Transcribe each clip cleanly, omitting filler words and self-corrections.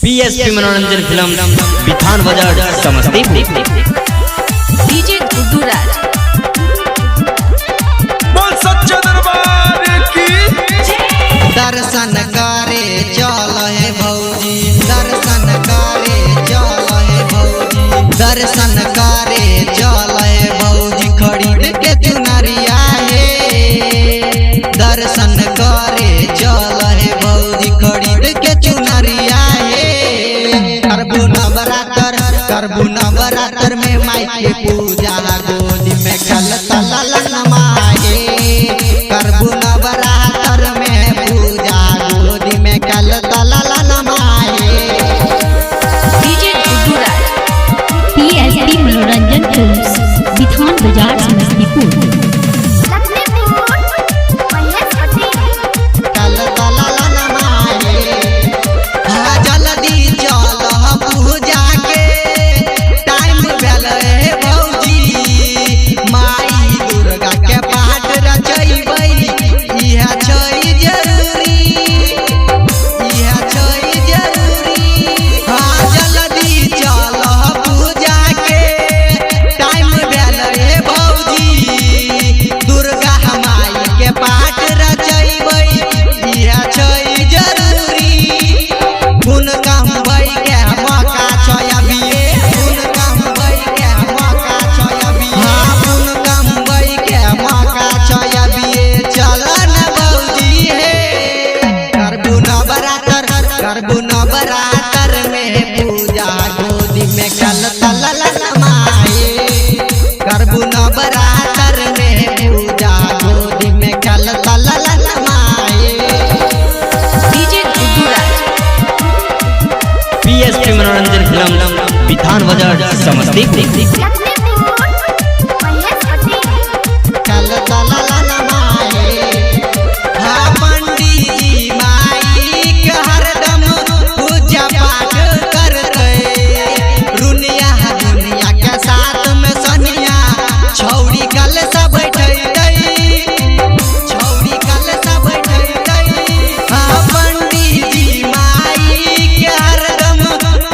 PSP मनोरंजन film Bithan बाजार Samastipur. DJ Guddu राज बोल सच्चे दरबार की दर्शन करे चल है भौजी, दर्शन करे चल है भौजी, दर्शन करे चल है भौजी, खरीद के चुनरिया है। दर्शन करे चल है भौजी, खरीद के चुनरिया है। करबू नवरात्र में माई के पूजा, गोदी में कल तलल नमाए। करबू नवरात्र में पूजा, गोदी में कल तलल नमाए। डीजे गुड्डू राज पीएसपी मनोरंजन फिल्म्स बिथान बाजार समस्तीपुर। कल तलल नमाए। हाँ जल्दी चल पूजा के टाइम भेल है भौजी, माई दुर्गा के पाठ रचैबै, इहा छै जरूरी, इहा छै जरूरी। हाँ जल्दी चल पूजा के टाइम भेल है भौजी, दुर्गा माई के पाठ रचैबै, इहा छै जरूरी। गुण कमबै के मौका छै अभिये, गुण कमबै के मौका छै अभिये। हाँ गुण कमबै के मौका छै अभिये, चल न भौजी हे। करबू नवरात्र में पूजा, गोदी में कल तलल नमाए। करबू नवरात्र में पूजा, गोदी में कल तलल नमाए। डीजे गुड्डू राज पीएसपी मनोरंजन फिल्म बिथान बाजार समस्तीपुर। कल तलल नमाए। हाँ पंडित जी माई के हरदम पूजा पाठ करते, रुनिया दुनिया के साथ में सनिया छौरी कल सब बैठे, छौरी कल सब बैठे। हाँ पंडित जी माई के हरदम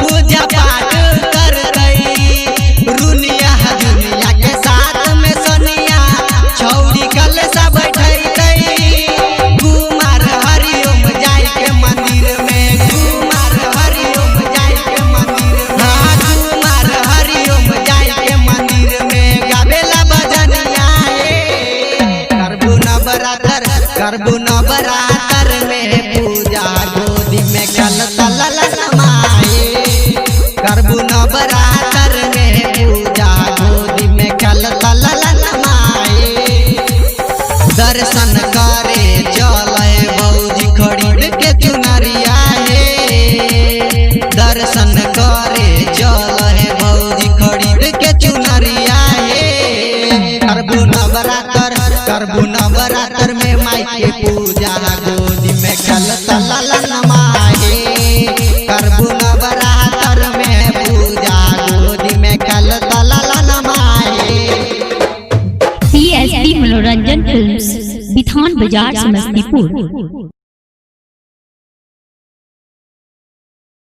पूजा पाठ करते, रुनिया दुनिया के साथ में सनिया छौरी कल सब बैठे। कुमार हरिओम जाय के मंदिर में, कुमार हरिओम जाय के मंदिर में। हाँ कुमार हरिओम जाय के मंदिर में, गावेला भजनिया है। करबू नवरात्र में पूजा, गोदी में कल तलल नमाए। करबू नवरात्र में पूजा, गोदी में कल तलल नमाए। दर्शन करे चल है भौजी, खरीद के चुनरिया है। दर्शन करे चल है भौजी, खरीद के चुनरिया है। करबू नवरात्र में माई के पूजा, गोदी में कल तलल नमाए। करबू नवरात्र में पूजा, गोदी में कल तलल नमाए। पीएसपी मनोरंजन फिल्म्स बिथान बाजार समस्तीपुर।